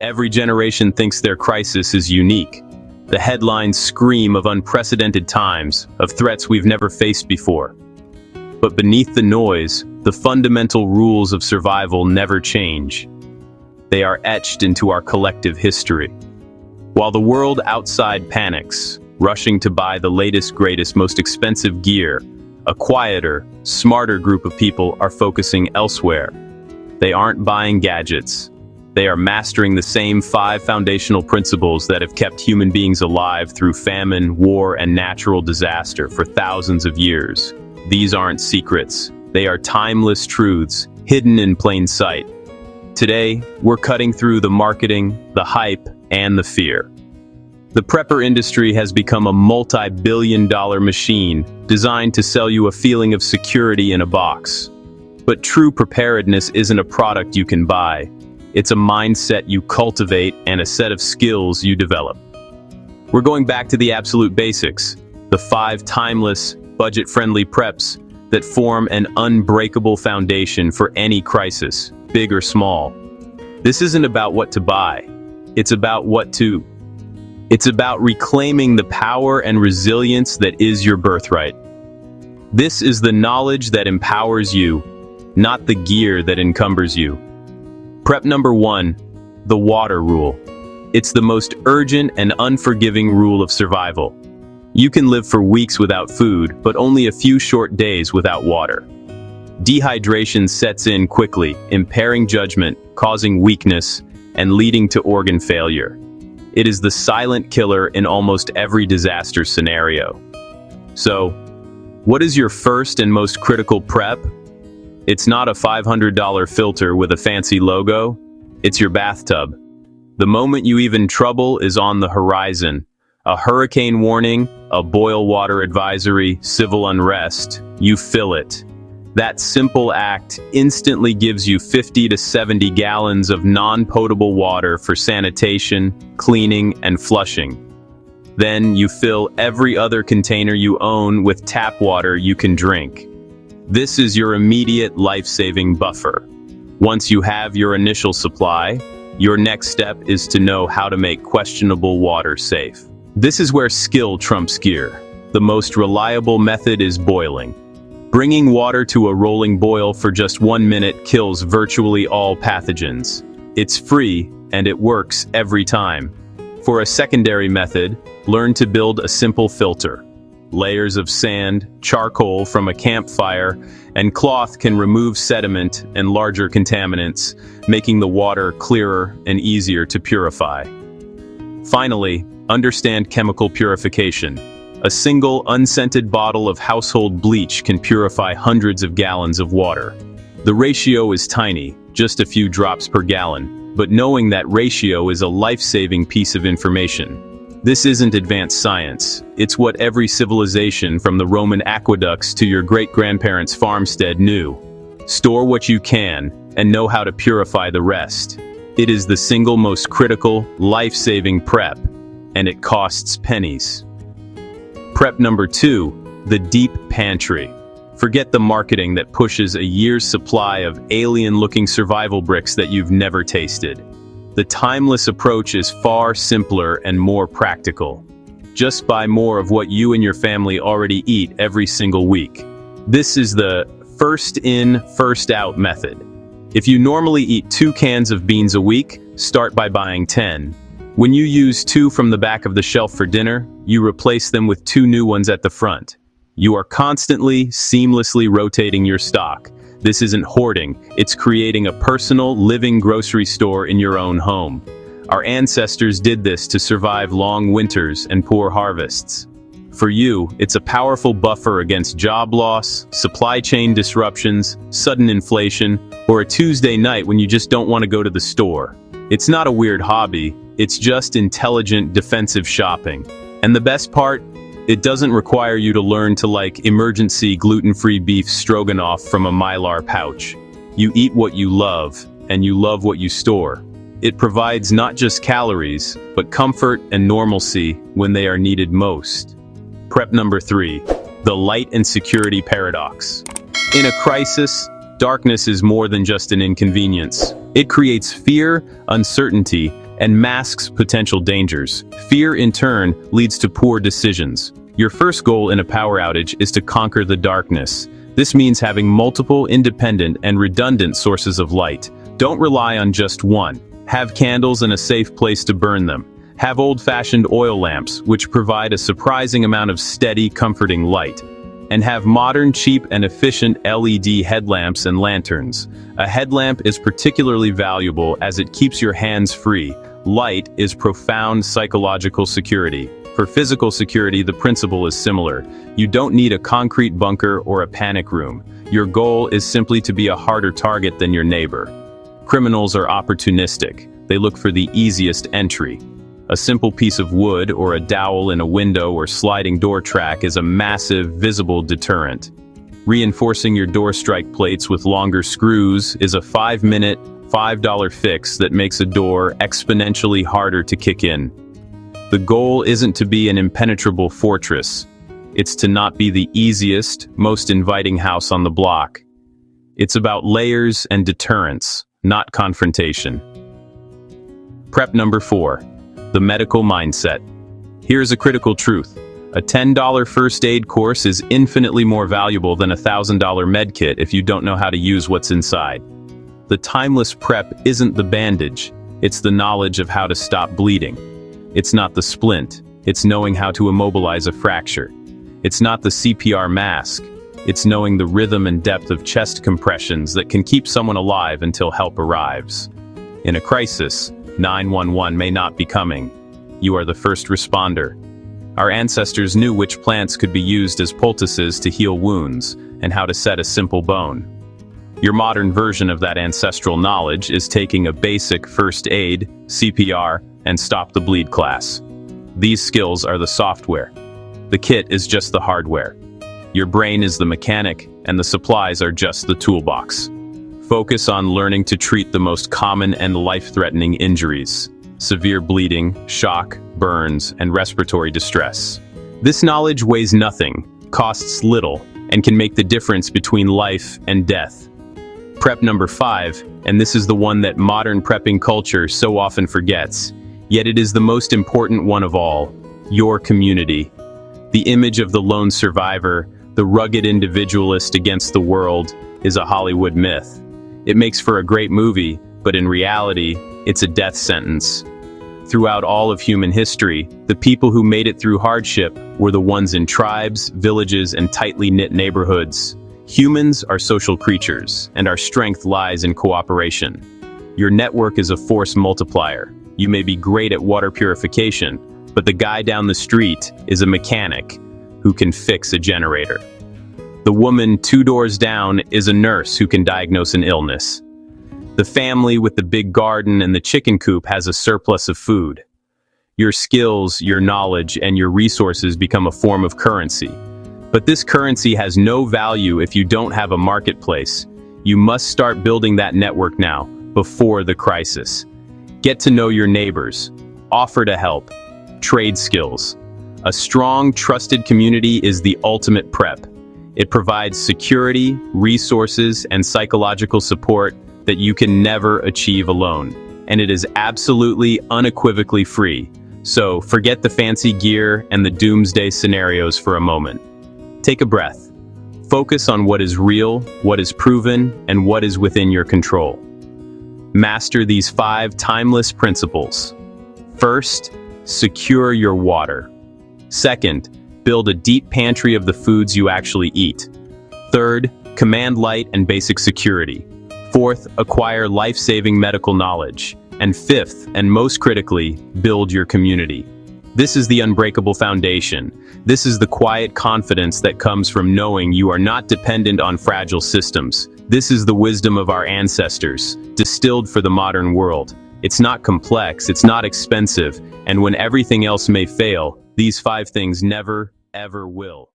Every generation thinks their crisis is unique. The headlines scream of unprecedented times, of threats we've never faced before. But beneath the noise, the fundamental rules of survival never change. They are etched into our collective history. While the world outside panics, rushing to buy the latest, greatest, most expensive gear, a quieter, smarter group of people are focusing elsewhere. They aren't buying gadgets. They are mastering the same 5 foundational principles that have kept human beings alive through famine, war, and natural disaster for thousands of years. These aren't secrets. They are timeless truths, hidden in plain sight. Today, we're cutting through the marketing, the hype, and the fear. The prepper industry has become a multi-billion-dollar machine designed to sell you a feeling of security in a box. But true preparedness isn't a product you can buy. It's a mindset you cultivate and a set of skills you develop. We're going back to the absolute basics, the 5 timeless, budget-friendly preps that form an unbreakable foundation for any crisis, big or small. This isn't about what to buy. It's about It's about reclaiming the power and resilience that is your birthright. This is the knowledge that empowers you, not the gear that encumbers you. Prep number 1, the water rule. It's the most urgent and unforgiving rule of survival. You can live for weeks without food, but only a few short days without water. Dehydration sets in quickly, impairing judgment, causing weakness, and leading to organ failure. It is the silent killer in almost every disaster scenario. So, what is your first and most critical prep? It's not a $500 filter with a fancy logo. It's your bathtub. The moment you even trouble is on the horizon. A hurricane warning, a boil water advisory, civil unrest, you fill it. That simple act instantly gives you 50 to 70 gallons of non-potable water for sanitation, cleaning, and flushing. Then you fill every other container you own with tap water you can drink. This is your immediate life-saving buffer. Once you have your initial supply, your next step is to know how to make questionable water safe. This is where skill trumps gear. The most reliable method is boiling. Bringing water to a rolling boil for just 1 minute kills virtually all pathogens. It's free, and it works every time. For a secondary method, learn to build a simple filter. Layers of sand, charcoal from a campfire, and cloth can remove sediment and larger contaminants, making the water clearer and easier to purify. Finally, understand chemical purification. A single unscented bottle of household bleach can purify hundreds of gallons of water. The ratio is tiny, just a few drops per gallon, but knowing that ratio is a life-saving piece of information. This isn't advanced science. It's what every civilization from the Roman aqueducts to your great-grandparents' farmstead knew. Store what you can, and know how to purify the rest. It is the single most critical, life-saving prep, and it costs pennies. Prep number 2, the deep pantry. Forget the marketing that pushes a year's supply of alien-looking survival bricks that you've never tasted. The timeless approach is far simpler and more practical. Just buy more of what you and your family already eat every single week. This is the first in, first out method. If you normally eat 2 cans of beans a week, start by buying 10. When you use 2 from the back of the shelf for dinner, you replace them with 2 new ones at the front. You are constantly, seamlessly rotating your stock. This isn't hoarding, it's creating a personal, living grocery store in your own home. Our ancestors did this to survive long winters and poor harvests. For you, it's a powerful buffer against job loss, supply chain disruptions, sudden inflation, or a Tuesday night when you just don't want to go to the store. It's not a weird hobby, it's just intelligent defensive shopping. And the best part? It doesn't require you to learn to like emergency gluten-free beef stroganoff from a Mylar pouch. You eat what you love, and you love what you store. It provides not just calories, but comfort and normalcy when they are needed most. Prep number 3, the light and security paradox. In a crisis, darkness is more than just an inconvenience. It creates fear, uncertainty, and masks potential dangers. Fear, in turn, leads to poor decisions. Your first goal in a power outage is to conquer the darkness. This means having multiple, independent, and redundant sources of light. Don't rely on just one. Have candles and a safe place to burn them. Have old-fashioned oil lamps, which provide a surprising amount of steady, comforting light. And have modern, cheap, and efficient LED headlamps and lanterns. A headlamp is particularly valuable as it keeps your hands free. Light is profound psychological security. For physical security, the principle is similar. You don't need a concrete bunker or a panic room. Your goal is simply to be a harder target than your neighbor. Criminals are opportunistic. They look for the easiest entry. A simple piece of wood or a dowel in a window or sliding door track is a massive, visible deterrent. Reinforcing your door strike plates with longer screws is a 5-minute, $5 fix that makes a door exponentially harder to kick in. The goal isn't to be an impenetrable fortress. It's to not be the easiest, most inviting house on the block. It's about layers and deterrence, not confrontation. Prep number 4. The medical mindset. Here's a critical truth. A $10 first aid course is infinitely more valuable than a $1,000 med kit if you don't know how to use what's inside. The timeless prep isn't the bandage, it's the knowledge of how to stop bleeding. It's not the splint, it's knowing how to immobilize a fracture. It's not the CPR mask, it's knowing the rhythm and depth of chest compressions that can keep someone alive until help arrives. In a crisis, 911 may not be coming. You are the first responder. Our ancestors knew which plants could be used as poultices to heal wounds, and how to set a simple bone. Your modern version of that ancestral knowledge is taking a basic first aid, CPR, and stop the bleed class. These skills are the software. The kit is just the hardware. Your brain is the mechanic, and the supplies are just the toolbox. Focus on learning to treat the most common and life-threatening injuries: severe bleeding, shock, burns, and respiratory distress. This knowledge weighs nothing, costs little, and can make the difference between life and death. Prep number 5, and this is the one that modern prepping culture so often forgets, yet it is the most important one of all: your community. The image of the lone survivor, the rugged individualist against the world, is a Hollywood myth. It makes for a great movie, but in reality, it's a death sentence. Throughout all of human history, the people who made it through hardship were the ones in tribes, villages, and tightly knit neighborhoods. Humans are social creatures, and our strength lies in cooperation. Your network is a force multiplier. You may be great at water purification, but the guy down the street is a mechanic who can fix a generator. The woman 2 doors down is a nurse who can diagnose an illness. The family with the big garden and the chicken coop has a surplus of food. Your skills, your knowledge, and your resources become a form of currency. But this currency has no value if you don't have a marketplace. You must start building that network now, before the crisis. Get to know your neighbors. Offer to help. Trade skills. A strong, trusted community is the ultimate prep. It provides security, resources, and psychological support that you can never achieve alone. And it is absolutely, unequivocally free. So forget the fancy gear and the doomsday scenarios for a moment. Take a breath. Focus on what is real, what is proven, and what is within your control. Master these 5 timeless principles. First, secure your water. Second, build a deep pantry of the foods you actually eat. Third, command light and basic security. Fourth, acquire life-saving medical knowledge. And fifth, and most critically, build your community. This is the unbreakable foundation. This is the quiet confidence that comes from knowing you are not dependent on fragile systems. This is the wisdom of our ancestors, distilled for the modern world. It's not complex, it's not expensive, and when everything else may fail, these 5 things never, ever will.